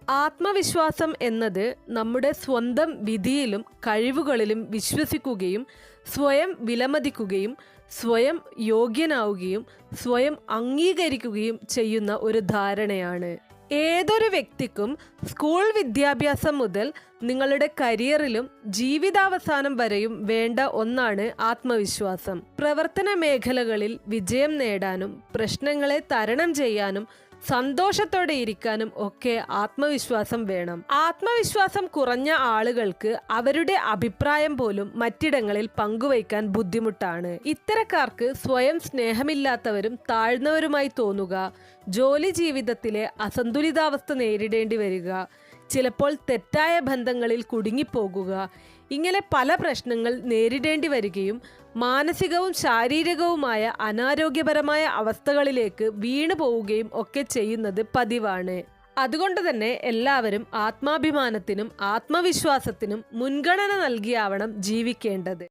ആത്മവിശ്വാസം എന്നത് നമ്മുടെ സ്വന്തം വിധിയിലും കഴിവുകളിലും വിശ്വസിക്കുകയും സ്വയം വിലമതിക്കുകയും സ്വയം യോഗ്യനാവുകയും സ്വയം അംഗീകരിക്കുകയും ചെയ്യുന്ന ഒരു ധാരണയാണ്. ഏതൊരു വ്യക്തിക്കും സ്കൂൾ വിദ്യാഭ്യാസം മുതൽ നിങ്ങളുടെ കരിയറിലും ജീവിതാവസാനം വരെയും വേണ്ട ഒന്നാണ് ആത്മവിശ്വാസം. പ്രവർത്തന മേഖലകളിൽ വിജയം നേടാനും പ്രശ്നങ്ങളെ തരണം ചെയ്യാനും സന്തോഷത്തോടെ ഇരിക്കാനും ഒക്കെ ആത്മവിശ്വാസം വേണം. ആത്മവിശ്വാസം കുറഞ്ഞ ആളുകൾക്ക് അവരുടെ അഭിപ്രായം പോലും മറ്റിടങ്ങളിൽ പങ്കുവയ്ക്കാൻ ബുദ്ധിമുട്ടാണ്. ഇത്തരക്കാർക്ക് സ്വയം സ്നേഹമില്ലാത്തവരും താഴ്ന്നവരുമായി തോന്നുക, ജോലി ജീവിതത്തിലെ അസന്തുലിതാവസ്ഥ നേരിടേണ്ടി വരിക, ചിലപ്പോൾ തെറ്റായ ബന്ധങ്ങളിൽ കുടുങ്ങിപ്പോകുക, ഇങ്ങനെ പല പ്രശ്നങ്ങൾ നേരിടേണ്ടി വരികയും മാനസികവും ശാരീരികവുമായ അനാരോഗ്യപരമായ അവസ്ഥകളിലേക്ക് വീണു പോവുകയും ഒക്കെ ചെയ്യുന്നത് പതിവാണ്. അതുകൊണ്ട് തന്നെ എല്ലാവരും ആത്മാഭിമാനത്തിനും ആത്മവിശ്വാസത്തിനും മുൻഗണന നൽകിയാവണം ജീവിക്കേണ്ടത്.